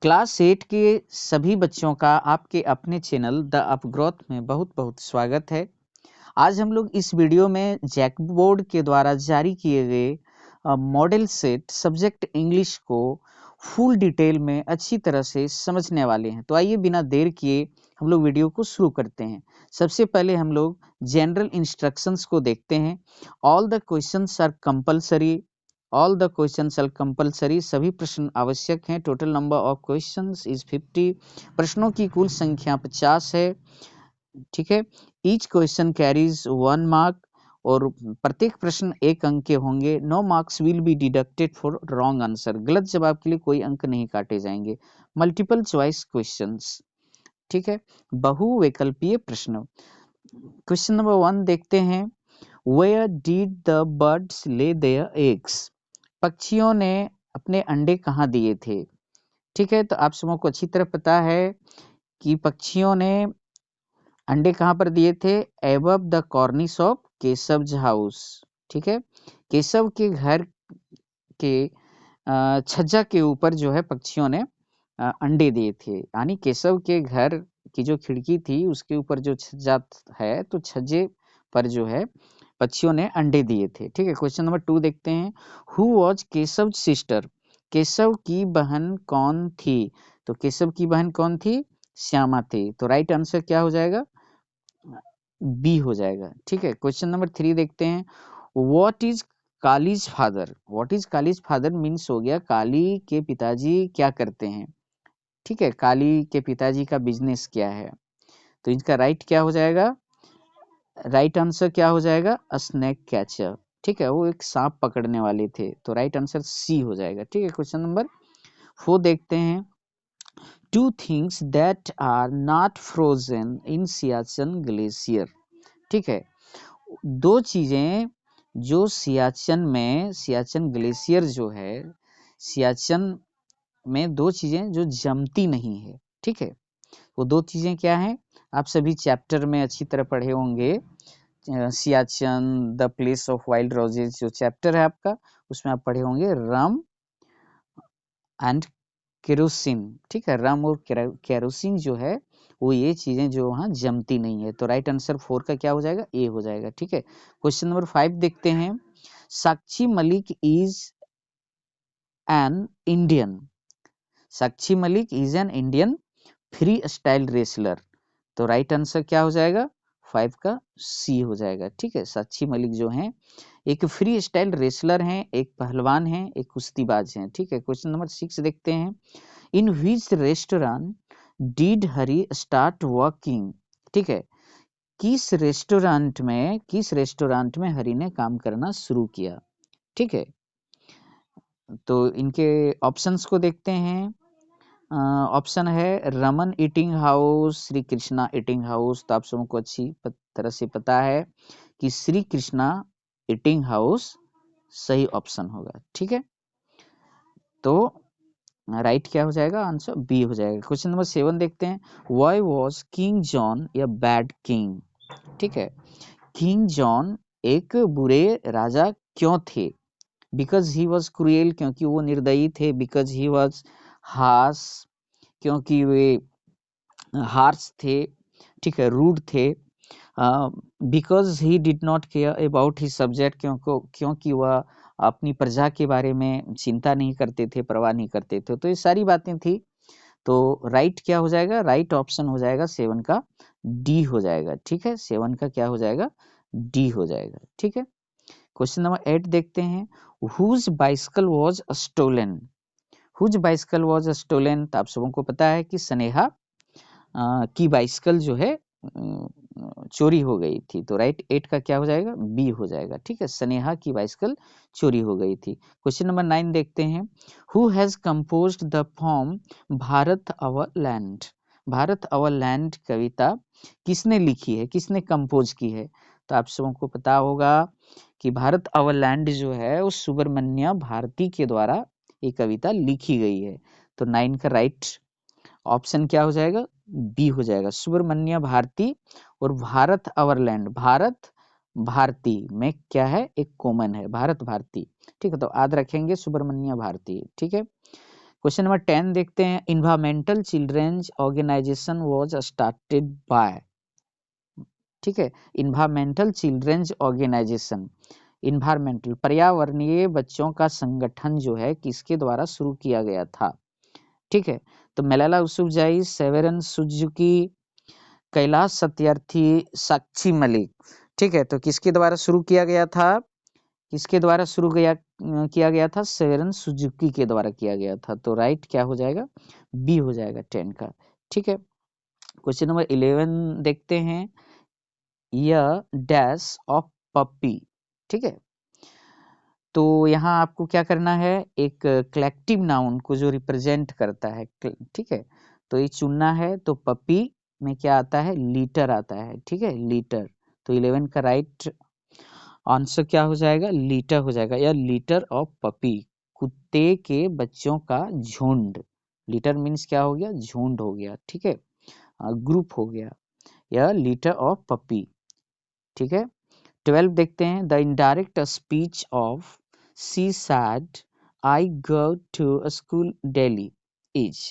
Class 8 के सभी बच्चों का आपके अपने चैनल द अपग्रोथ में बहुत बहुत स्वागत है। आज हम लोग इस वीडियो में जैकबोर्ड के द्वारा जारी किए गए मॉडल सेट सब्जेक्ट इंग्लिश को फुल डिटेल में अच्छी तरह से समझने वाले हैं। तो आइए बिना देर किए हम लोग वीडियो को शुरू करते हैं। सबसे पहले हम लोग जनरल इंस्ट्रक्शंस को देखते हैं। All the questions are compulsory. All the questions are compulsory. सभी प्रश्न आवश्यक हैं। Total number of questions is 50। प्रश्नों की कुल संख्या 50 है। ठीक है। ईच क्वेश्चन कैरीज 1 मार्क और प्रत्येक प्रश्न 1 अंक के होंगे। No marks will be deducted for wrong answer. गलत जवाब के लिए कोई अंक नहीं काटे जाएंगे। Multiple choice questions. ठीक है। बहुविकल्पीय प्रश्न। क्वेश्चन नंबर 1 देखते हैं। Where did the birds lay their eggs? पक्षियों ने अपने अंडे कहाँ दिए थे? ठीक है, तो आप सबों को अच्छी तरह पता है कि पक्षियों ने अंडे कहाँ पर दिए थे? Above the cornice of Keshav house. ठीक है, केशव के घर के छज्जा के ऊपर जो है पक्षियों ने अंडे दिए थे। यानी केशव के घर की जो खिड़की थी उसके ऊपर जो छज्जा है, तो छज्जे पर जो है पक्षियों ने अंडे दिए थे। ठीक है। क्वेश्चन नंबर 2 देखते हैं। Who was Keshav sister? Keshav की बहन कौन थी? तो केशव की बहन कौन थी? श्यामा थी। तो राइट आंसर क्या हो जाएगा? बी हो जाएगा। ठीक है। क्वेश्चन नंबर 3 देखते हैं। What is kalij father? What is kalij father means हो गया काली के पिताजी क्या करते हैं। ठीक है, काली के पिताजी का बिजनेस क्या है? तो इसका राइट क्या हो जाएगा? राइट आंसर क्या हो जाएगा? Snake catcher. ठीक है, वो एक सांप पकड़ने वाले थे। तो राइट आंसर सी हो जाएगा। ठीक है। क्वेश्चन नंबर 4 देखते हैं। Two things that are not frozen in Siachen glacier. ठीक है, दो चीजें जो सियाचिन ग्लेशियर जो है, सियाचिन में दो चीजें जो जमती नहीं है। ठीक है, वो दो चीजें क्या हैं? आप सभी चैप्टर में अच्छी तरह पढ़े होंगे। Siachen the place of wild roses जो चैप्टर है आपका, उसमें आप पढ़े होंगे रम एंड केरोसिन। ठीक है, रम और केरोसिन जो है वो ये चीजें जो वहां जमती नहीं है। तो राइट आंसर 4 का क्या हो जाएगा? ए हो जाएगा। ठीक है। क्वेश्चन नंबर 5 देखते हैं। Sakshi Malik is an Indian. Sakshi Malik is an Indian free style wrestler. तो राइट आंसर क्या हो जाएगा? 5 का सी हो जाएगा। ठीक है, साक्षी मलिक जो हैं एक फ्री स्टाइल रेसलर हैं, एक पहलवान हैं, एक कुश्तीबाज हैं। ठीक है। क्वेश्चन नंबर 6 देखते हैं। In which restaurant did Hari start working? ठीक है, किस रेस्टोरेंट में हरी ने काम करना शुरू किया? ठीक है, तो इनके ऑप्शंस को देखते हैं। ऑप्शन है Raman eating house, Shri Krishna eating house. तो आप सबको को अच्छी तरह से पता है कि श्री कृष्णा ईटिंग हाउस सही ऑप्शन होगा। ठीक है, तो राइट क्या हो जाएगा? आंसर बी हो जाएगा। क्वेश्चन नंबर 7 देखते हैं। Why was king John a bad king? ठीक है, किंग जॉन एक बुरे राजा क्यों थे? बिकॉज ही वॉज क्रूएल, क्योंकि वो निर्दयी थे। बिकॉज ही वॉज हार्श, क्योंकि वे हार्श थे। ठीक है, रूड थे। Because he did not care about his subject, क्योंकि वह अपनी प्रजा के बारे में चिंता नहीं करते थे, परवाह नहीं करते थे। तो ये सारी बातें थी। तो राइट क्या हो जाएगा? राइट ऑप्शन हो जाएगा 7 का डी हो जाएगा। ठीक है, 7 का क्या हो जाएगा? डी हो जाएगा। ठीक है। क्वेश्चन नंबर 8 देखते हैं। Whose bicycle was stolen? Whose bicycle was stolen? तो आप सबों को पता है कि स्नेहा की बाइसिकल जो है चोरी हो गई थी। तो राइट 8 का क्या हो जाएगा? बी हो जाएगा। ठीक है, स्नेहा की बाइसिकल चोरी हो गई थी। क्वेश्चन नंबर 9 देखते हैं। Who has composed the poem Bharat our land? Bharat our land कविता किसने लिखी है, किसने कंपोज की है? तो आप सबों को पता होगा कि भारत आवर लैंड जो है वो सुब्रमण्य भारती के द्वारा ये कविता लिखी गई है। तो 9 का राइट ऑप्शन क्या हो जाएगा? बी हो जाएगा। सुब्रमण्य भारती और भारत आवर लैंड, भारत भारती में क्या है? एक कॉमन है, भारत भारती। ठीक है, तो याद रखेंगे सुब्रमण्य भारती। ठीक है। क्वेश्चन नंबर 10 देखते हैं। Environmental children's organisation was started by, ठीक है, इन्वायरमेंटल चिल्ड्रंस ऑर्गेनाइजेशन, इन्वायरमेंटल पर्यावरणीय बच्चों का संगठन जो है किसके द्वारा शुरू किया गया था, ठीक है। तो मलाला यूसुफजई, सेवेरन सुजुकी, कैलाश सत्यार्थी, साक्षी मलिक, ठीक है। तो किसके द्वारा शुरू किया गया था, किसके द्वारा किया गया था, सेवेरन सुजुकी के द्वारा किया गया था। तो राइट क्या हो जाएगा, बी हो जाएगा 10 का, ठीक है। क्वेश्चन नंबर 11 देखते हैं। यह डैश ऑफ पपी, ठीक है। तो यहाँ आपको क्या करना है, एक कलेक्टिव नाउन को जो रिप्रेजेंट करता है, ठीक है, तो ये चुनना है। तो पपी में क्या आता है, लीटर आता है, ठीक है, लीटर। तो 11 का राइट आंसर क्या हो जाएगा, लीटर हो जाएगा, या लीटर ऑफ पपी, कुत्ते के बच्चों का झुंड। लीटर मीन्स क्या हो गया, झुंड हो गया, ठीक है, ग्रुप हो गया, या लीटर ऑफ पपी, ठीक है। 12 देखते हैं। The indirect speech of she said I go to school daily is,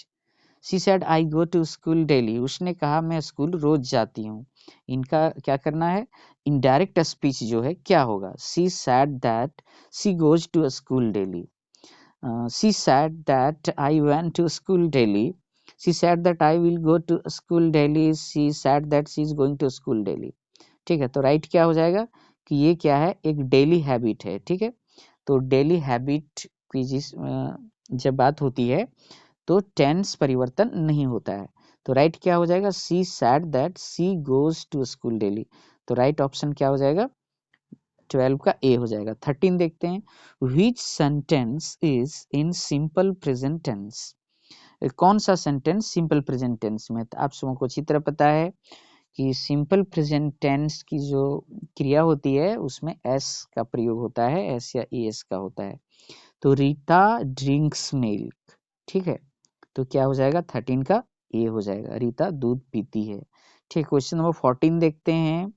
she said I go to school daily, उसने कहा मैं स्कूल रोज जाती हूँ। इनका क्या करना है, इनडायरेक्ट स्पीच जो है क्या होगा, she said that she goes to school daily, she said that I went to school daily, she said that I will go to school daily, she said that she is going to school daily, ठीक है। तो right क्या हो जाएगा कि ये क्या है, एक डेली हैबिट है, ठीक है। तो डेली हैबिट की जब बात होती है तो टेंस परिवर्तन नहीं होता है। तो राइट क्या हो जाएगा, she said that she goes to school daily. तो राइट ऑप्शन क्या हो जाएगा, 12 का ए हो जाएगा। 13 देखते हैं। Which sentence is in simple present tense, कौन सा सेंटेंस सिंपल प्रेजेंट टेंस में। तो आप सबको अच्छी तरह पता है कि सिंपल प्रेजेंट टेंस की जो क्रिया होती है उसमें एस का प्रयोग होता है, एस या एस का होता है। तो रीता ड्रिंक्स मिल्क, ठीक है। तो क्या हो जाएगा, 13 का ए हो जाएगा, रीता दूध पीती है, ठीक। क्वेश्चन नंबर 14 देखते हैं।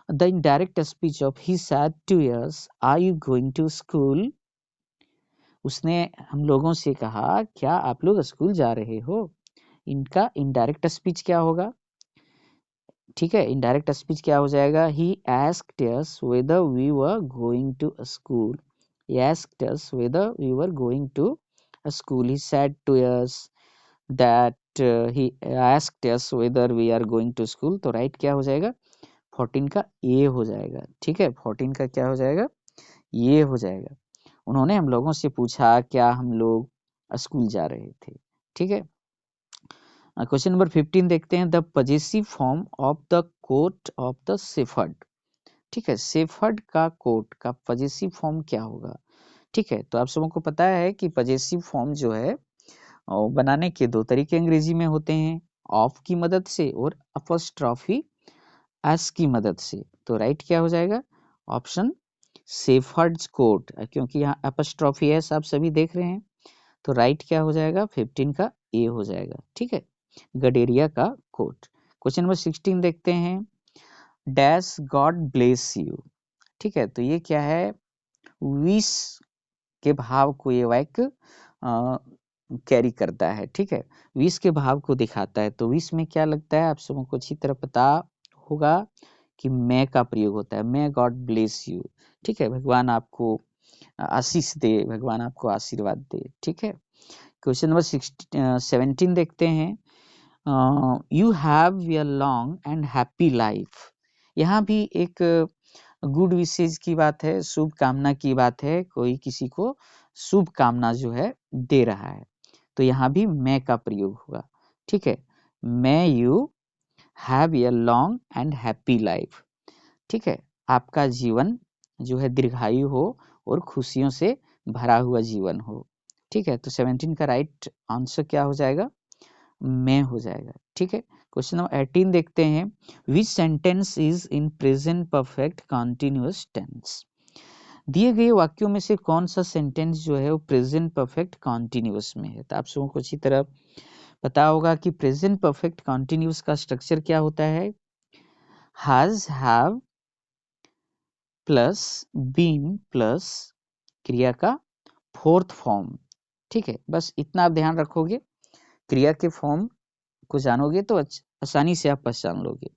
The indirect speech of he said to us are you going to school, उसने हम लोगों से कहा क्या आप लोग स्कूल जा रहे हो। इनका इनडायरेक्ट स्पीच क्या होगा, ठीक है, इनडायरेक्ट स्पीच क्या हो जाएगा, ही asked us whether we were going to a school, he asked us whether we were going to a school, he said to us that he asked us whether we are going to school। तो right क्या हो जाएगा, 14 का ए हो जाएगा, ठीक है, 14 का क्या हो जाएगा, ये हो जाएगा। उन्होंने हम लोगों से पूछा क्या हम लोग स्कूल जा रहे थे, ठीक है। क्वेश्चन नंबर 15 देखते हैं। The possessive form of the coat of the shepherd, ठीक है, शेफर्ड का कोट का पजेसिव फॉर्म क्या होगा, ठीक है। तो आप सबों को पता है कि पजेसिव फॉर्म जो है बनाने के दो तरीके अंग्रेजी में होते हैं, ऑफ की मदद से और अपस्ट्रॉफी एस की मदद से। तो राइट क्या हो जाएगा, ऑप्शन शेफर्ड्स कोट, क्योंकि यहाँ अपस्ट्रॉफी एस आप सभी देख रहे हैं। तो राइट क्या हो जाएगा, 15 का ए हो जाएगा, ठीक है, गडेरिया का कोट। क्वेश्चन नंबर 16 देखते हैं। डैश गॉड ब्लेस यू, ठीक है। तो ये क्या है, विश के भाव को ये वाक्य कैरी करता है, ठीक है, विश के भाव को दिखाता है। तो विश में क्या लगता है, आप सबको को अच्छी तरह पता होगा कि मैं का प्रयोग होता है, मैं गॉड ब्लेस यू, ठीक है, भगवान आपको आशीष दे, भगवान आपको आशीर्वाद दे, ठीक है। क्वेश्चन नंबर 17 देखते हैं। You have a long and happy life, यहाँ भी एक गुड विशेज की बात है, शुभ कामना की बात है, कोई किसी को शुभ कामना जो है दे रहा है। तो यहाँ भी मैं का प्रयोग होगा, ठीक है, मैं you have a long and happy life, ठीक है, आपका जीवन जो है दीर्घायु हो और खुशियों से भरा हुआ जीवन हो, ठीक है। तो 17 का राइट आंसर क्या हो जाएगा, में हो जाएगा, ठीक है। क्वेश्चन नंबर 18 देखते हैं। Which sentence is in present perfect continuous tense, दिए गए वाक्यों में से कौन सा सेंटेंस जो है वो प्रेजेंट परफेक्ट कंटिन्यूअस में है। तो आप सबको को अच्छी तरह पता होगा कि प्रेजेंट परफेक्ट कंटिन्यूअस का स्ट्रक्चर क्या होता है, has, have plus been plus क्रिया का फोर्थ फॉर्म, ठीक है, बस इतना आप ध्यान रखोगे, क्रिया के फॉर्म को जानोगे तो आसानी से आप पहचान लोगे।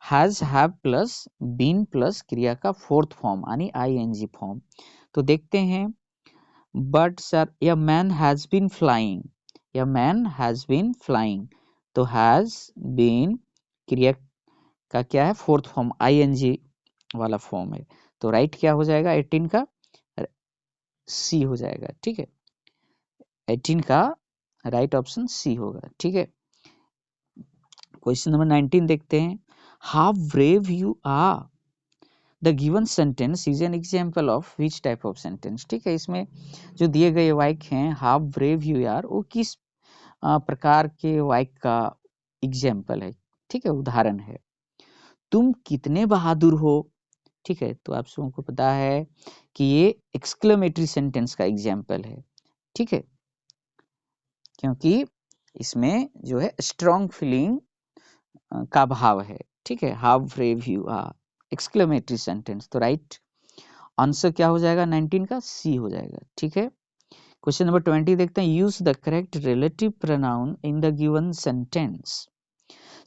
Has, have plus been plus क्रिया का फोर्थ फॉर्म यानी आईएनजी फॉर्म। तो देखते हैं, but sir a man has been flying, a man has been flying, तो हैज बीन क्रिया का क्या है, फोर्थ फॉर्म आईएनजी वाला फॉर्म है। तो राइट क्या हो जाएगा 18 का, सी हो जाएगा। ठीक है, 18 का राइट ऑप्शन सी होगा। ठीक है, क्वेश्चन नंबर 19 देखते हैं, how brave you are, the given sentence is an example of which type of sentence. ठीक है, इसमें जो दिए गए वाक्य हैं, हाउ ब्रेव यू आर, वो किस प्रकार के वाक्य का एग्जाम्पल है। ठीक है, उदाहरण है। तुम कितने बहादुर हो। ठीक है, तो आप सबको पता है कि ये एक्सक्लेमेटरी सेंटेंस का एग्जाम्पल है। ठीक है, क्योंकि इसमें जो है स्ट्रॉन्ग फीलिंग का भाव है। ठीक है, how brave you are, exclamatory sentence. तो राइट आंसर क्या हो जाएगा 19 का, सी हो जाएगा। ठीक है, क्वेश्चन नंबर 20 देखते हैं, use the correct relative pronoun in the given sentence.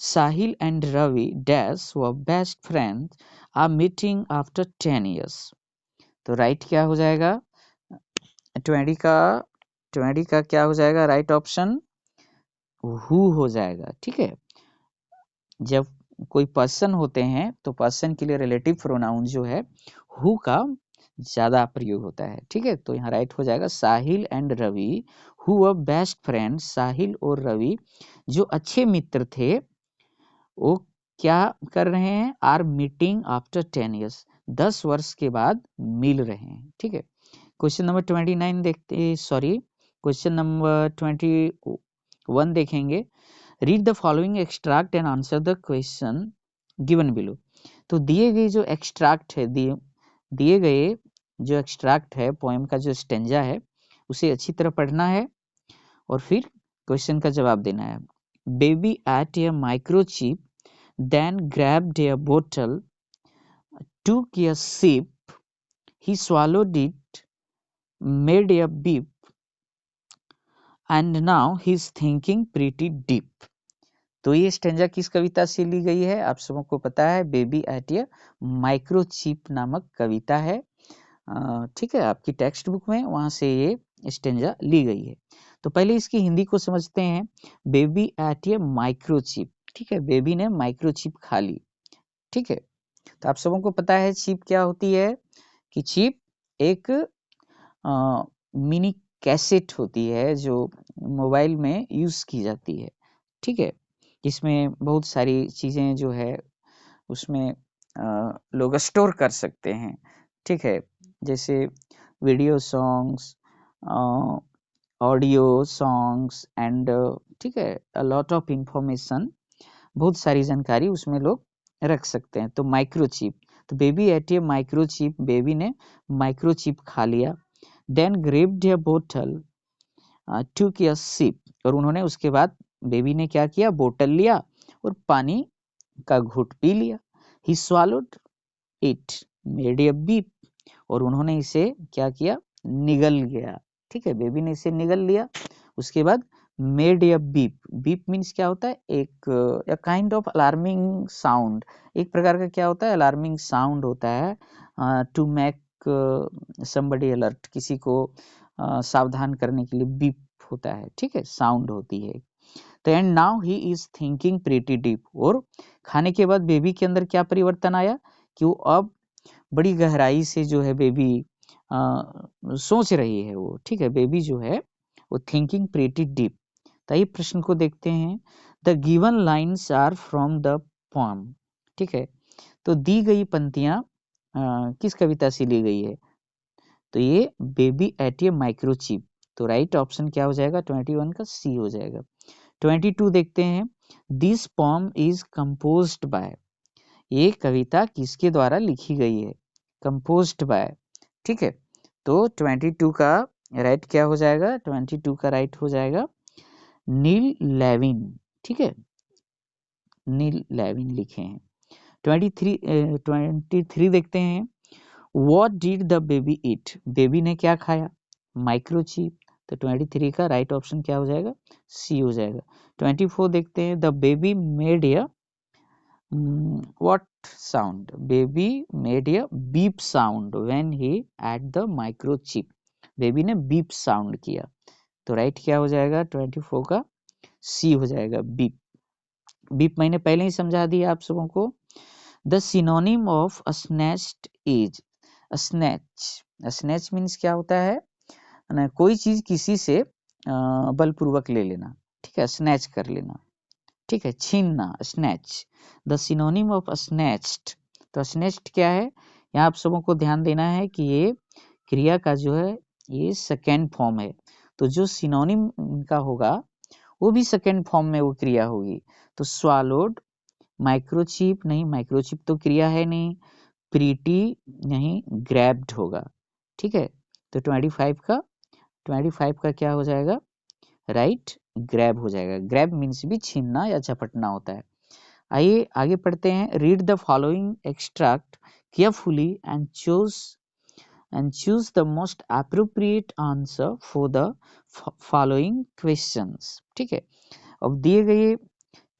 Sahil and Ravi dash were best friends are meeting after 10 years। तो राइट क्या हो जाएगा 20 का क्या हो जाएगा, राइट ऑप्शन हु हो जाएगा। ठीक है, जब कोई पर्सन होते हैं तो पर्सन के लिए रिलेटिव प्रोनाउन जो है हु का ज्यादा प्रयोग होता है। ठीक है, तो यहाँ राइट हो जाएगा Sahil and Ravi who were best friend. Sahil और रवि जो अच्छे मित्र थे, वो क्या कर रहे हैं, आर मीटिंग आफ्टर 10 years, 10 वर्ष के बाद मिल रहे हैं। ठीक है, क्वेश्चन नंबर 29 देखते, सॉरी क्वेश्चन नंबर 21 देखेंगे, read the following extract and answer the question given below. तो दिए गए जो एक्सट्रैक्ट है, दिए गए जो एक्सट्रैक्ट है पोएम का जो स्टेंजा है, उसे अच्छी तरह पढ़ना है और फिर क्वेश्चन का जवाब देना है। Baby eight A microchip then grabbed a bottle, took a sip, he swallowed it, made a beep, and now he's thinking pretty deep। तो ये स्टेंजा किस कविता से ली गई है, आप सबों को पता है, बेबी एट ए माइक्रोचिप नामक कविता है। ठीक है, आपकी टेक्स्ट बुक में वहां से ये स्टेंजा ली गई है। तो पहले इसकी हिंदी को समझते हैं, बेबी एट ए माइक्रोचिप। ठीक है, बेबी ने माइक्रोचिप खा ली। ठीक है, तो आप सबों को पता है चिप क्या होती है, कि चिप एक मिनी कैसेट होती है जो मोबाइल में यूज की जाती है। ठीक है, इसमें बहुत सारी चीजें जो है उसमें लोग स्टोर कर सकते हैं। ठीक है, जैसे video songs, audio songs and ठीक है अ लॉट ऑफ इंफॉर्मेशन, बहुत सारी जानकारी उसमें लोग रख सकते हैं। तो माइक्रोचिप, तो बेबी एट ए माइक्रोचिप, बेबी ने माइक्रोचिप खा लिया। देन ग्रेब्ड ए बोतल, टूक ए सिप, और उन्होंने उसके बाद बेबी ने क्या किया, बोतल लिया और पानी का घूंट पी लिया। ही swallowed it, made a beep, और उन्होंने इसे क्या किया, निगल गया। ठीक है, बेबी ने इसे निगल लिया। उसके बाद made a beep, beep means क्या होता है, एक काइंड ऑफ अलार्मिंग साउंड, एक प्रकार का क्या होता है, अलार्मिंग साउंड होता है, टू मेक समबडी अलर्ट, किसी को सावधान करने के लिए बीप होता है। ठीक है, साउंड होती है। तो and now he is thinking pretty deep, और खाने के बाद बेबी के अंदर क्या परिवर्तन आया, कि वो अब बड़ी गहराई से जो है बेबी सोच रही है वो। ठीक है, बेबी जो है वो थिंकिंग प्रीटी डीप। तो ये प्रश्न को देखते हैं, the given lines are from the poem. ठीक है, तो दी गई पंक्तियां किस कविता से ली गई है, तो ये बेबी एट ए माइक्रोचिप। तो राइट ऑप्शन क्या हो जाएगा 21 का, सी हो जाएगा। 22 देखते हैं, this poem is composed bye, ये कविता किसके द्वारा लिखी गई है, कंपोज्ड बाय। ठीक है, तो 22 का राइट क्या हो जाएगा, 22 का राइट हो जाएगा नील लेविन। ठीक है, नील लेविन लिखे हैं। 23 देखते हैं, what did the baby eat, baby ने क्या खाया, माइक्रोचिप। तो 23 का राइट ऑप्शन क्या हो जाएगा, सी हो जाएगा। 24 देखते हैं, the baby made a what sound? Baby made a beep sound when he at the microchip. Baby ने बीप साउंड किया, तो राइट क्या हो जाएगा 24 का, सी हो जाएगा, बीप। बीप मैंने पहले ही समझा दिया आप सबों को। The synonym of snatched is snatch. Snatch means क्या होता है ना, कोई चीज किसी से बलपूर्वक ले लेना, ठीक है, स्नैच कर लेना, ठीक है, छीनना, snatch. The synonym of snatched, तो स्नैच्ड क्या है, यहाँ आप सबों को ध्यान देना है कि ये क्रिया का जो है ये सेकेंड फॉर्म है, तो जो सिनोनिम इनका होगा वो भी सेकेंड फॉर्म में वो क्रिया होगी। तो स्वालोड, माइक्रोचिप नहीं, माइक्रोचिप तो क्रिया है नहीं, प्रीटी नहीं, ग्रैब्ड होगा, ठीक है। तो 25 का क्या हो जाएगा, राइट, ग्रैब हो जाएगा। ग्रैब मीन्स भी छीनना या झपटना होता है। आइए आगे पढ़ते हैं। Read the following extract carefully and choose the most appropriate answer for the following questions, ठीक है। अब दिए गए,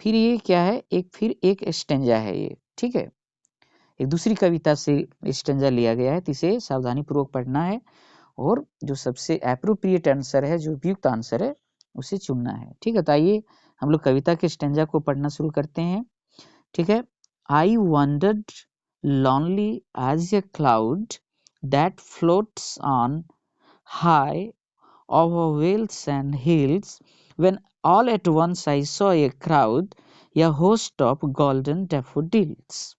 फिर ये क्या है, फिर एक स्टेंजा है ये, ठीक है, एक दूसरी कविता से स्टेंजा लिया गया है, तो इसे सावधानी पूर्वक पढ़ना है और जो सबसे एप्रोप्रिएट आंसर है, जो उपयुक्त आंसर है, उसे चुनना है, ठीक है। तो आइए हम लोग कविता के स्टेंजा को पढ़ना शुरू करते हैं, ठीक है। I wandered lonely as a cloud that floats on high over vales and hills when all at once I saw a crowd a host of golden daffodils,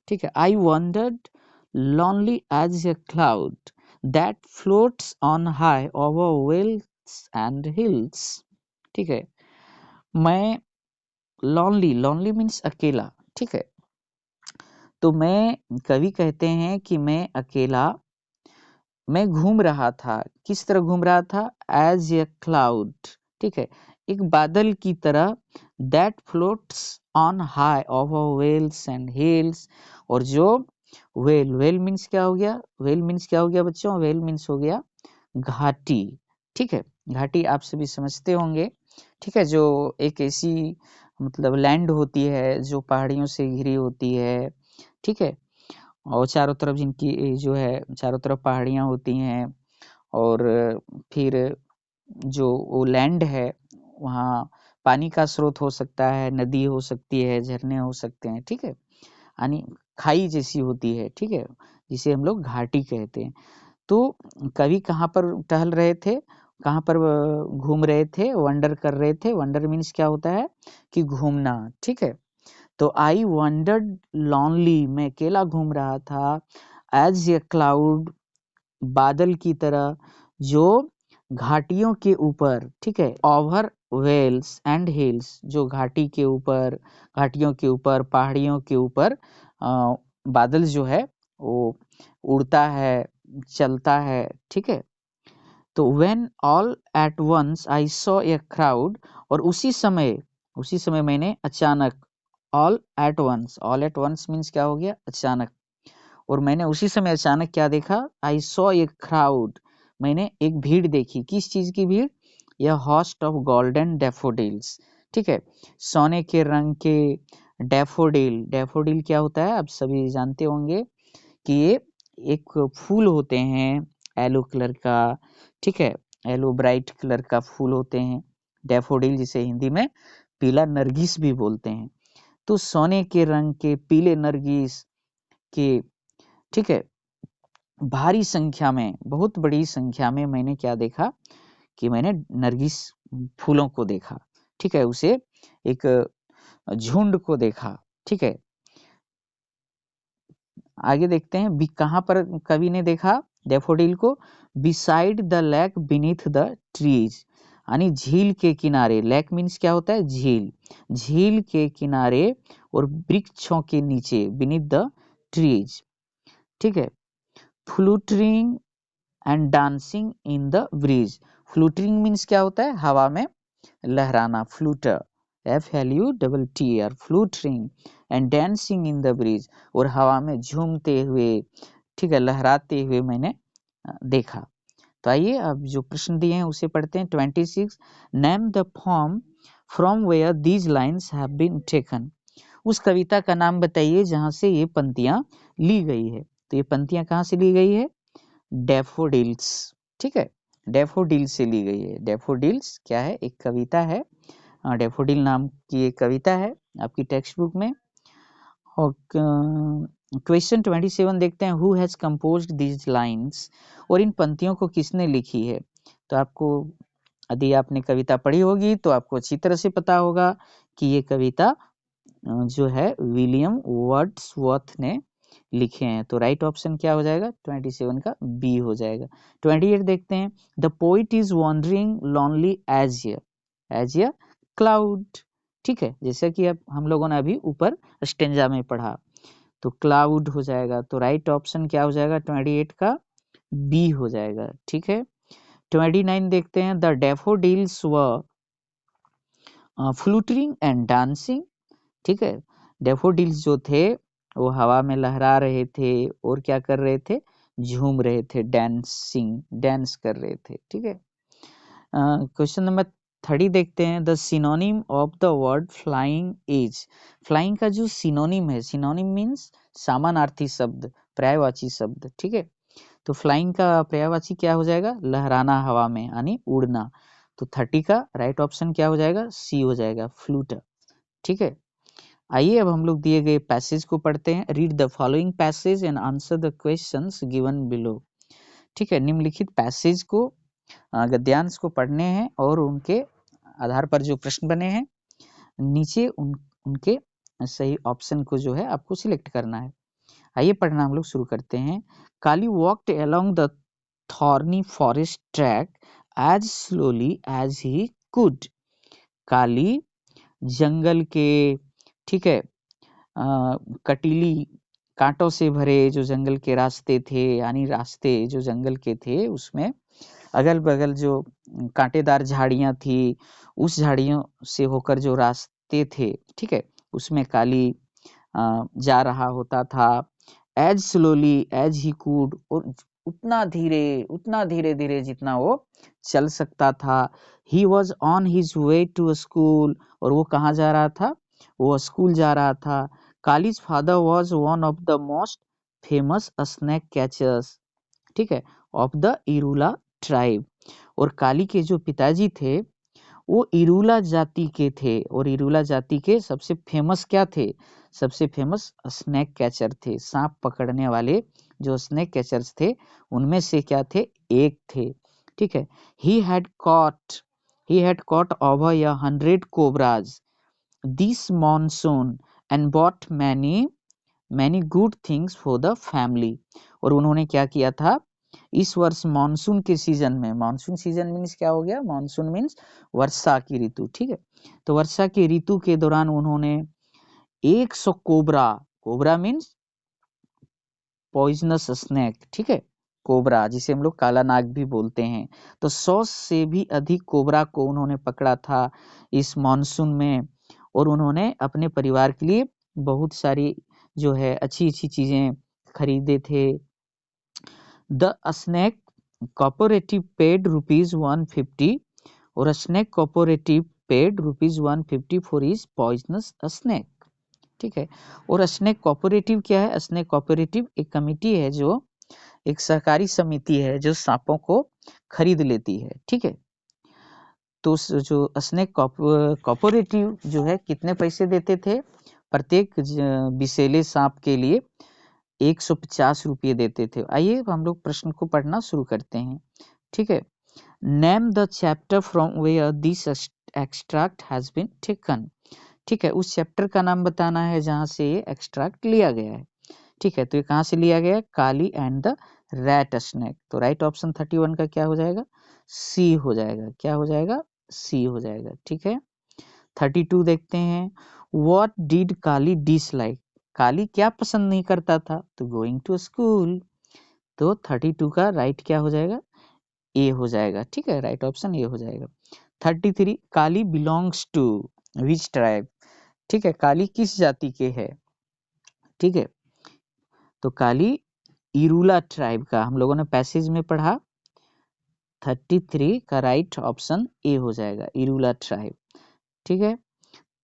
ठीक है। I wandered lonely as a cloud that floats on high over vales and hills, ठीक है। मैं lonely means अकेला, ठीक है। तो मैं, कवि कहते हैं कि मैं घूम रहा था, किस तरह घूम रहा था, एज ए क्लाउड, ठीक है, एक बादल की तरह, that floats on high over vales and hills, और जो वेल मीन्स क्या हो गया, बच्चों, वेल मीन्स हो गया घाटी, ठीक है। घाटी आप सभी समझते होंगे, ठीक है, जो एक ऐसी मतलब लैंड होती है जो पहाड़ियों से घिरी होती है, ठीक है, और चारों तरफ जिनकी जो है चारों तरफ पहाड़ियां होती हैं, और फिर जो वो लैंड है वहाँ पानी का स्रोत हो सकता है, नदी हो सकती है, झरने हो सकते हैं, ठीक है, यानी खाई जैसी होती है, ठीक है, जिसे हम लोग घाटी कहते हैं। तो कवि कहाँ पर टहल रहे थे, कहाँ पर घूम रहे थे, वंडर कर रहे थे। वंडर मीन्स क्या होता है कि घूमना, ठीक है। तो आई वंडर्ड लॉनली, मैं अकेला घूम रहा था, एज ए क्लाउड, बादल की तरह, जो घाटियों के ऊपर, ठीक है, ओवर वेल्स एंड हिल्स, जो घाटियों के ऊपर, पहाड़ियों के ऊपर बादल जो है वो उड़ता है, चलता है, ठीक है। तो when all at once I saw a crowd, और उसी समय मैंने अचानक, ऑल एट वंस मीन्स क्या हो गया, अचानक, और मैंने उसी समय अचानक क्या देखा, आई सॉ ए क्राउड, मैंने एक भीड़ देखी, किस चीज की भीड़, यह होस्ट ऑफ गोल्डन डैफोडिल्स, ठीक है, सोने के रंग के डैफोडिल क्या होता है आप सभी जानते होंगे कि ये एक फूल होते हैं येलो कलर का, ठीक है, येलो ब्राइट कलर का फूल होते हैं डैफोडिल, जिसे हिंदी में पीला नरगिस भी बोलते हैं। तो सोने के रंग के पीले नरगिस के, ठीक है, भारी संख्या में, बहुत बड़ी संख्या में मैंने क्या देखा कि मैंने नरगिस फूलों को देखा, ठीक है, उसे एक झुंड को देखा, ठीक है। आगे देखते हैं, कहाँ पर कवि ने देखा डैफोडिल को, beside the lake beneath the trees, यानी झील के किनारे, लेक मीन्स क्या होता है, झील के किनारे और वृक्षों के नीचे, बीनीथ द ट्रीज, ठीक है। Fluttering and dancing in the breeze, fluttering means क्या होता है, हवा में लहराना, flutter, FLUTTR, fluttering, and dancing in the breeze, और हवा में झूमते हुए, ठीक है, लहराते हुए मैंने देखा। तो आइए अब जो प्रश्न दिए हैं उसे पढ़ते हैं। 26 name the form from where these lines have been taken. उस कविता का नाम बताइए जहां से ये पंक्तियां ली गई है। तो ये पंक्तियां कहाँ से ली गई है? डैफोडिल्स, ठीक है, डैफोडिल से ली गई है। डैफोडिल्स क्या है? एक कविता है, डैफोडिल नाम की एक कविता है आपकी टेक्स्ट बुक में। और क्वेश्चन 27 देखते हैं, who has composed these lines, और इन पंक्तियों को किसने लिखी है। तो आपको, यदि आपने कविता पढ़ी होगी तो आपको अच्छी तरह से पता होगा कि ये कविता जो है विलियम वर्ड्सवर्थ ने लिखे हैं। तो राइट ऑप्शन क्या हो जाएगा? 27 का बी हो जाएगा। 28 देखते हैं, the poet is wandering lonely as a cloud, ठीक है, जैसा कि अब हम लोगों ने अभी ऊपर स्टेंजा में पढ़ा, तो क्लाउड हो जाएगा। तो राइट ऑप्शन क्या हो जाएगा? 28 का बी हो जाएगा, ठीक है। 29 देखते हैं, the daffodils were fluttering and dancing, ठीक है, डैफोडिल्स जो थे वो हवा में लहरा रहे थे और क्या कर रहे थे? झूम रहे थे, डांस कर रहे थे, ठीक है। क्वेश्चन नंबर 30 देखते हैं, the synonym of the word flying is. Flying का जो सिनोनिम है, सिनोनिम मीन्स समानार्थी शब्द, पर्यायवाची शब्द, ठीक है। तो फ्लाइंग का पर्यायवाची क्या हो जाएगा? लहराना हवा में, यानी उड़ना। तो 30 का राइट ऑप्शन क्या हो जाएगा? सी हो जाएगा, फ्लूटर, ठीक है। आइए अब हम लोग दिए गए पैसेज को पढ़ते हैं। Read the following passage and answer the questions given below, ठीक है। निम्नलिखित पैसेज को, गद्यांश को पढ़ने हैं और उनके आधार पर जो प्रश्न बने हैं नीचे उनके सही ऑप्शन को जो है आपको सिलेक्ट करना है। आइए पढ़ना हम लोग शुरू करते हैं। Kali walked along the thorny forest track as slowly as he could. Kali जंगल के, ठीक है, कटीली कांटों से भरे जो जंगल के रास्ते थे, यानी रास्ते जो जंगल के थे उसमें अगल बगल जो कांटेदार झाड़ियां थी, उस झाड़ियों से होकर जो रास्ते थे, ठीक है, उसमें काली जा रहा होता था। As slowly as he could, और उतना धीरे धीरे जितना वो चल सकता था। He was on his way to school, और वो कहाँ जा रहा था? वो स्कूल जा रहा था। Kali's father was one of the most famous snake catchers, ठीक है, ऑफ द इरूला ट्राइब। और काली के जो पिताजी थे वो इरूला जाति के थे, और इरूला जाति के सबसे फेमस क्या थे? सबसे फेमस स्नैक कैचर थे, सांप पकड़ने वाले जो स्नैक कैचर्स थे उनमें से क्या थे? एक थे, ठीक है। He had caught over 100 cobras this monsoon and bought many good things for the family. और उन्होंने क्या किया था? इस वर्ष मानसून के सीजन में, मानसून सीजन मीन्स क्या हो गया? मानसून मीन्स वर्षा की ऋतु, ठीक है। तो वर्षा की ऋतु के दौरान उन्होंने 100 cobra, cobra means poisonous snake, ठीक है, कोबरा जिसे हम लोग काला नाग भी बोलते हैं, तो 100 से भी अधिक कोबरा को उन्होंने पकड़ा था इस मानसून में। और उन्होंने अपने परिवार के लिए बहुत सारी जो है अच्छी अच्छी चीजें खरीदे थे। द स्नैक कोऑपरेटिव पेड ₹150, और snake cooperative paid ₹150 for his poisonous snake, ठीक है। और स्नैक कोऑपरेटिव क्या है? स्नैक कोऑपरेटिव एक कमिटी है, जो एक सहकारी समिति है जो सांपों को खरीद लेती है, ठीक है। तो जो स्नैक कोऑपरेटिव जो है कितने पैसे देते थे? प्रत्येक विषैले सांप के लिए 150 रुपये देते थे। आइए हम लोग प्रश्न को पढ़ना शुरू करते हैं, ठीक है। Name the chapter from where this extract has been taken, ठीक है, उस चैप्टर का नाम बताना है जहां से ये एक्सट्रैक्ट लिया गया है, ठीक है। तो ये कहाँ से लिया गया है? काली एंड द रैट स्नैक। तो राइट ऑप्शन 31 का क्या हो जाएगा? सी हो जाएगा। क्या हो जाएगा? सी हो जाएगा, ठीक है। 32 देखते हैं, व्हाट डिड काली डिसलाइक, काली क्या पसंद नहीं करता था? तो गोइंग टू स्कूल। तो 32 का राइट क्या हो जाएगा? ए हो जाएगा, ठीक है, राइट ऑप्शन ए हो जाएगा। 33, काली बिलोंग्स टू विच ट्राइब, ठीक है, काली किस जाति के है? ठीक है, तो काली इरूला ट्राइब का, हम लोगों ने पैसेज में पढ़ा 33 का राइट ऑप्शन ए हो जाएगा, इरूला ट्राइब। ठीक है,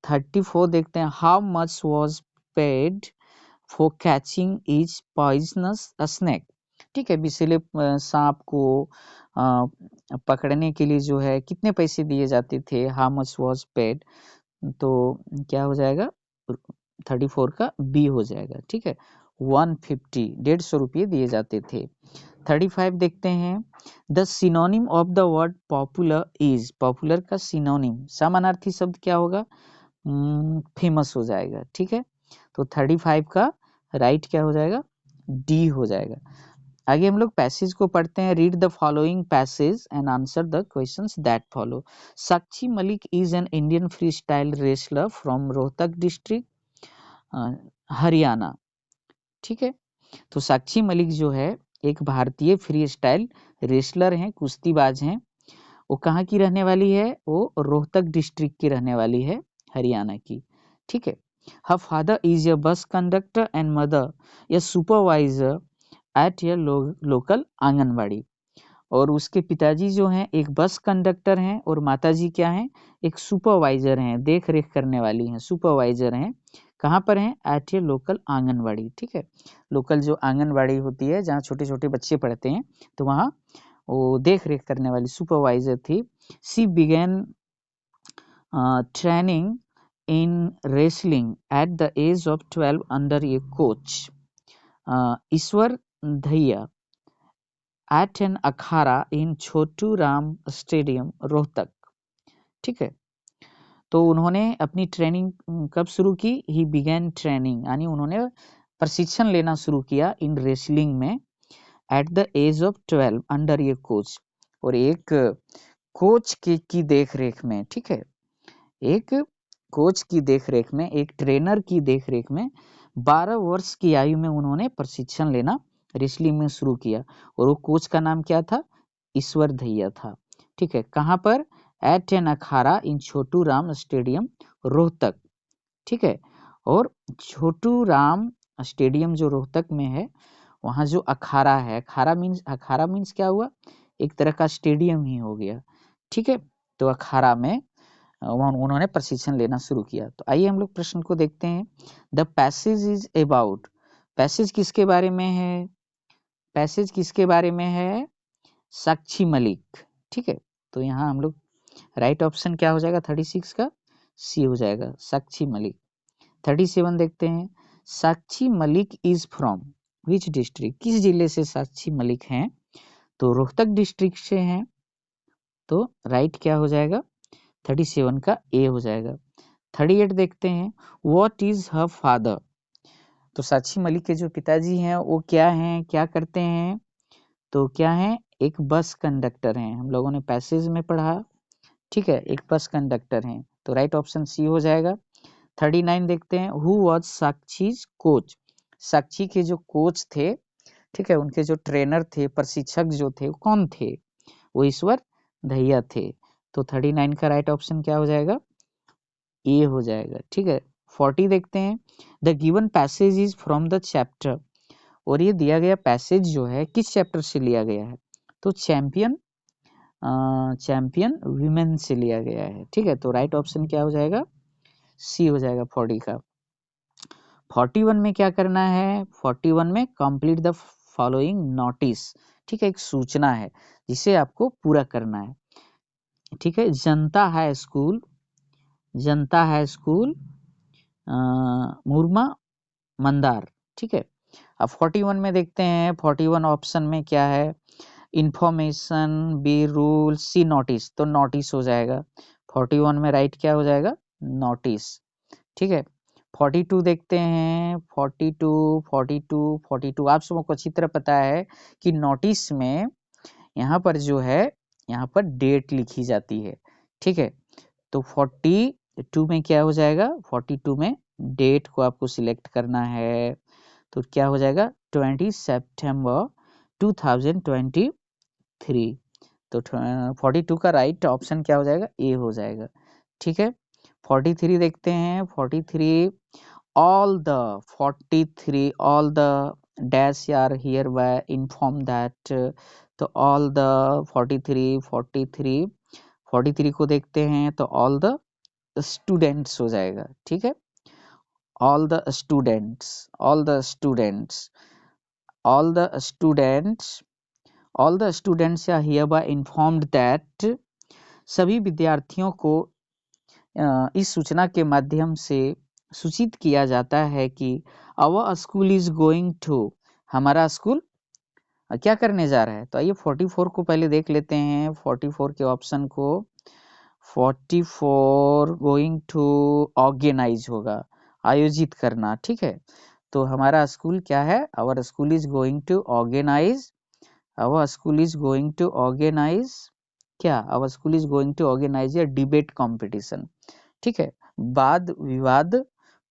34 देखते हैं, how much was paid for catching etch poisonous snake. ठीक है, विषैले सांप को पकड़ने के लिए जो है कितने पैसे दिए जाते थे, हाउ मच वॉज पेड, तो क्या हो जाएगा, 34 का बी हो जाएगा। ठीक है, 150, 150 रुपये दिए जाते थे। 35 देखते हैं, the synonym of the word popular is, popular का सिनोनिम समानार्थी शब्द क्या होगा, फेमस हो जाएगा। ठीक है, तो 35 का राइट क्या हो जाएगा, डी हो जाएगा। आगे हम लोग पैसेज को पढ़ते हैं, read the following passage and answer the questions that follow. Sakshi Malik is an Indian free style wrestler from Rohtak district, Haryana. ठीक है, तो साक्षी मलिक जो है एक भारतीय फ्री स्टाइल रेसलर हैं, कुश्तीबाज हैं। वो कहाँ की रहने वाली है, वो रोहतक डिस्ट्रिक्ट की रहने वाली है, हरियाणा की। ठीक है, her father is a bus conductor and mother a supervisor at a local anganwadi. और उसके पिताजी जो हैं एक बस कंडक्टर हैं और माताजी क्या हैं, एक सुपरवाइजर हैं, देख रेख करने वाली हैं, सुपरवाइजर हैं। कहाँ पर हैं, एट ए लोकल आंगनबाड़ी। ठीक है, लोकल जो आंगनबाड़ी होती है जहाँ छोटे छोटे बच्चे पढ़ते हैं, तो वहाँ वो देख रेख करने वाली सुपरवाइजर थी। She began training in wrestling at the age of 12 under a coach Ishwar Dahiya at an akhara in Chhotu Ram stadium Rohtak. ठीक है, तो उन्होंने अपनी ट्रेनिंग कब शुरू की, ही बिगेन ट्रेनिंग, यानी उन्होंने प्रशिक्षण लेना शुरू किया इन रेसलिंग में at the age of 12 under a coach, और एक कोच की देख रेख में। ठीक है, एक कोच की देखरेख में, एक ट्रेनर की देखरेख में 12 वर्ष की आयु में उन्होंने प्रशिक्षण लेना रेसलिंग में शुरू किया, और वो कोच का नाम क्या था, ईश्वर धैया था। ठीक है, कहाँ पर, eight an akhara in Chhotu Ram stadium Rohtak. ठीक है, और छोटू राम स्टेडियम जो रोहतक में है, वहाँ जो अखाड़ा है, अखाड़ा मीन्स क्या हुआ, एक तरह का स्टेडियम ही हो गया। ठीक है, तो अखाड़ा में उन्होंने प्रशिक्षण लेना शुरू किया। तो आइए हम लोग प्रश्न को देखते हैं, the passage is about, passage किसके बारे में है, पैसेज किसके बारे में है, साक्षी मलिक। ठीक है, तो यहाँ हम लोग राइट ऑप्शन क्या हो जाएगा, 36 का सी हो जाएगा, साक्षी मलिक। 37 देखते हैं, Sakshi Malik is from which district, किस जिले से साक्षी मलिक हैं, तो रोहतक डिस्ट्रिक्ट से हैं, तो राइट क्या हो जाएगा, 37 का ए हो जाएगा। 38 देखते हैं, व्हाट इज हर फादर, तो साक्षी मलिक के जो पिताजी हैं वो क्या हैं, क्या करते हैं, तो क्या है, एक बस कंडक्टर हैं, हम लोगों ने पैसेज में पढ़ा। ठीक है, एक बस कंडक्टर हैं, तो राइट ऑप्शन सी हो जाएगा। 39 देखते हैं, हु वाज साक्षी कोच, साक्षी के जो कोच थे, ठीक है, उनके जो ट्रेनर थे, प्रशिक्षक जो थे, वो कौन थे, वो ईश्वर धैया थे। तो 39 का राइट ऑप्शन क्या हो जाएगा, ए हो जाएगा। ठीक है, 40 देखते हैं, the given passage is from the chapter, और ये दिया गया पैसेज जो है किस चैप्टर से लिया गया है, तो चैंपियन वीमेन से लिया गया है। ठीक है, तो राइट ऑप्शन क्या हो जाएगा, सी हो जाएगा 40 का। 41 में क्या करना है, 41 में कंप्लीट द फॉलोइंग नोटिस। ठीक है, एक सूचना है जिसे आपको पूरा करना है। ठीक है, जनता हाई स्कूल, जनता हाई स्कूल मुरमा मंदार। ठीक है, अब 41 में देखते हैं, 41 ऑप्शन में क्या है, इंफॉर्मेशन, बी रूल, सी नोटिस, तो नोटिस हो जाएगा। 41 में राइट क्या हो जाएगा, नोटिस। ठीक है, 42 देखते हैं, 42 आप सबको अच्छी तरह पता है कि नोटिस में यहाँ पर जो है, यहाँ पर डेट लिखी जाती है। ठीक है, तो 42 में क्या हो जाएगा, 42 में डेट को आपको सिलेक्ट करना है, तो क्या हो जाएगा, 20 सितंबर 2023। तो 42 का राइट ऑप्शन क्या हो जाएगा, ए हो जाएगा। ठीक है, 43 देखते हैं, 43 all the dash are hereby informed that तो all the 43 को देखते हैं तो all the students हो जाएगा, ठीक है। all the students all the students all the students all the students are hereby informed that सभी विद्यार्थियों को इस सूचना के माध्यम से सूचित किया जाता है कि our school is going to, हमारा स्कूल क्या करने जा रहा है। तो आइए 44 को पहले देख लेते हैं, 44 के ऑप्शन को। 44 गोइंग टू ऑर्गेनाइज होगा, आयोजित करना, ठीक है। तो हमारा स्कूल क्या है, our school is going to organise, our school is going to organise क्या, our school is going to organise a debate competition, ठीक है। वाद विवाद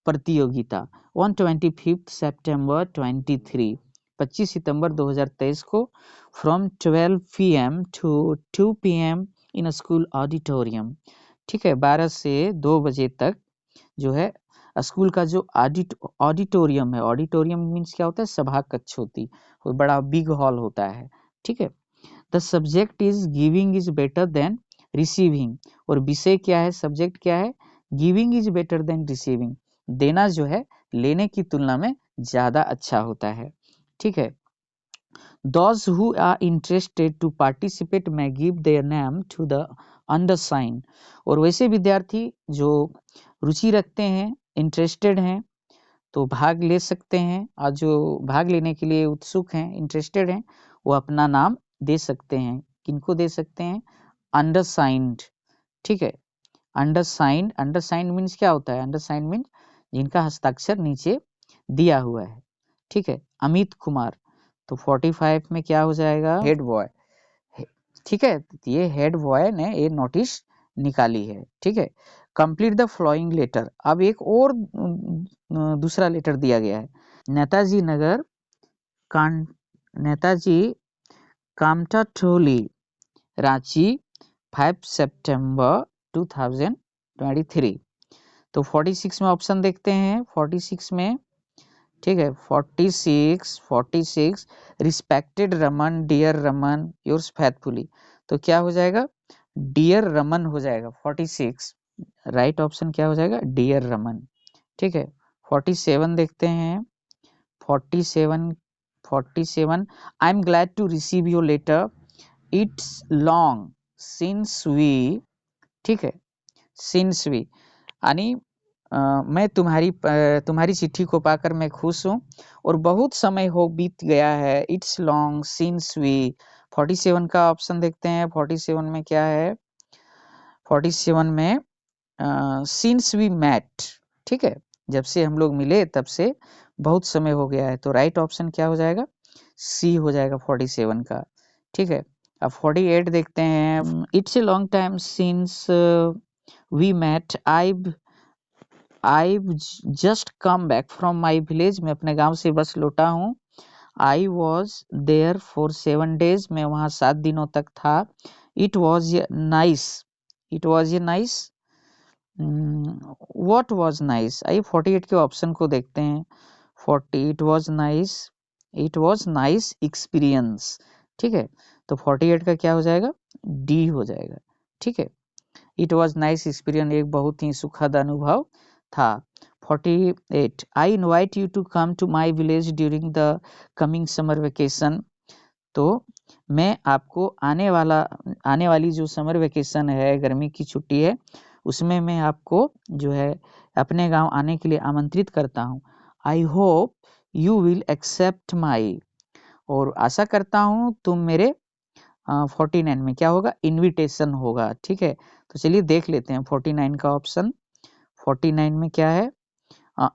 प्रतियोगिता 125 सितंबर 23, 25 सितंबर 2023 को from 12 PM to 2 PM in school auditorium, ठीक है। 12 से 2 बजे तक जो है स्कूल का जो ऑडिटोरियम है, ऑडिटोरियम मीन्स क्या होता है, सभा कक्ष होती, बड़ा बिग हॉल होता है, ठीक है। The subject is giving is better than receiving, और विषय क्या है, सब्जेक्ट क्या है, giving is better than receiving, देना जो है लेने की तुलना में ज्यादा अच्छा होता है, ठीक है। Those who are interested to participate may give their name to the undersigned, और वैसे विद्यार्थी जो रुचि रखते हैं, इंटरेस्टेड हैं, तो भाग ले सकते हैं, और जो भाग लेने के लिए उत्सुक हैं, इंटरेस्टेड हैं, वो अपना नाम दे सकते हैं। किनको दे सकते हैं, अंडरसाइंड, ठीक है। अंडरसाइंड, अंडरसाइंड मीन्स क्या होता है, अंडरसाइंड मीन्स जिनका हस्ताक्षर नीचे दिया हुआ है, ठीक है। अमित कुमार, तो 45 में क्या हो जाएगा, हेड बॉय, ठीक है। ये हेड बॉय ने ये नोटिस निकाली है, ठीक है। कंप्लीट द फ्लोइंग लेटर, अब एक और दूसरा लेटर दिया गया है। नेताजी नगर नेताजी कामठाठोली रांची 5 सितंबर 2023, तो 46 में ऑप्शन देखते हैं, 46 में, ठीक है। 46 respected Raman, dear Raman, yours faithfully, तो क्या हो जाएगा, डियर रमन हो जाएगा। 46 राइट ऑप्शन क्या हो जाएगा, डियर रमन, ठीक है। 47 देखते हैं, 47 I am glad to receive your letter, it's long since we, ठीक है, सिंस वी, यानी मैं तुम्हारी चिट्ठी को पाकर मैं खुश हूँ और बहुत समय हो बीत गया है, इट्स लॉन्ग सिंस वी। 47 का ऑप्शन देखते हैं, 47 में क्या है, 47 में सिंस वी मैट, ठीक है, जब से हम लोग मिले तब से बहुत समय हो गया है, तो राइट ऑप्शन क्या हो जाएगा, सी हो जाएगा 47 का, ठीक है। अब 48 देखते हैं, it's a long time since we met, I just come back from my village, मैं अपने गांव से बस लौटा हूँ। I was there for 7 days, मैं वहाँ 7 दिनों तक था। It was nice, it was a nice, what was nice, आइए 48 के ऑप्शन को देखते हैं। 40 it was nice, it was nice experience, ठीक है। तो 48 का क्या हो जाएगा, डी हो जाएगा, ठीक है। इट वॉज नाइस एक्सपीरियंस एक बहुत ही सुखद अनुभव था। 48 I invite you to come to my village during the coming summer vacation, तो मैं आपको आने वाली जो समर वेकेशन है, गर्मी की छुट्टी है, उसमें मैं आपको जो है अपने गांव आने के लिए आमंत्रित करता हूं। I hope you will accept my, और आशा करता हूं तुम मेरे 49 में क्या होगा, इनविटेशन होगा, ठीक है। तो चलिए देख लेते हैं 49 का ऑप्शन, 49 में क्या है,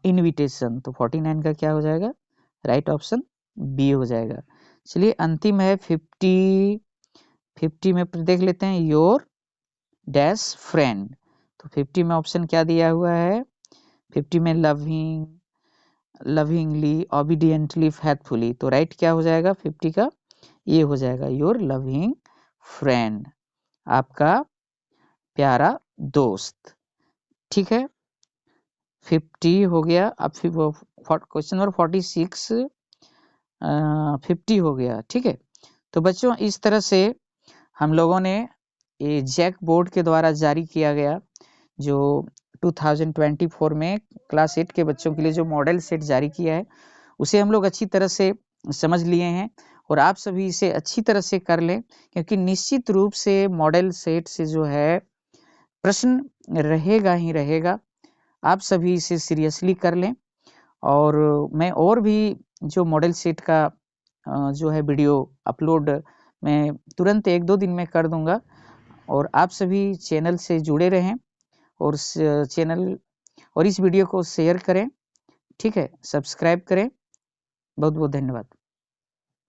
इनविटेशन, तो 49 का क्या हो जाएगा, राइट ऑप्शन बी हो जाएगा। चलिए अंतिम है 50 में देख लेते हैं, योर डैश फ्रेंड, तो 50 में ऑप्शन क्या दिया हुआ है, 50 में लविंगली, ओबीडियंटली, फेथफुली, तो राइट क्या हो जाएगा 50 का, ये हो जाएगा योर लविंग फ्रेंड, आपका प्यारा दोस्त, ठीक है। 50 हो गया। अब फिर क्वेश्चन नंबर 46, 50 हो गया। ठीक है, तो बच्चों इस तरह से हम लोगों ने ये जैक बोर्ड के द्वारा जारी किया गया जो 2024 में क्लास 8 के बच्चों के लिए जो मॉडल सेट जारी किया है उसे हम लोग अच्छी तरह से समझ लिए हैं और आप सभी इसे अच्छी तरह से कर लें, क्योंकि निश्चित रूप से मॉडल सेट से जो है प्रश्न रहेगा ही रहेगा। आप सभी इसे सीरियसली कर लें और मैं और भी जो मॉडल सेट का जो है वीडियो अपलोड मैं तुरंत 1-2 दिन में कर दूंगा और आप सभी चैनल से जुड़े रहें और चैनल और इस वीडियो को शेयर करें। ठीक है, सब्सक्राइब करें। बहुत बहुत धन्यवाद।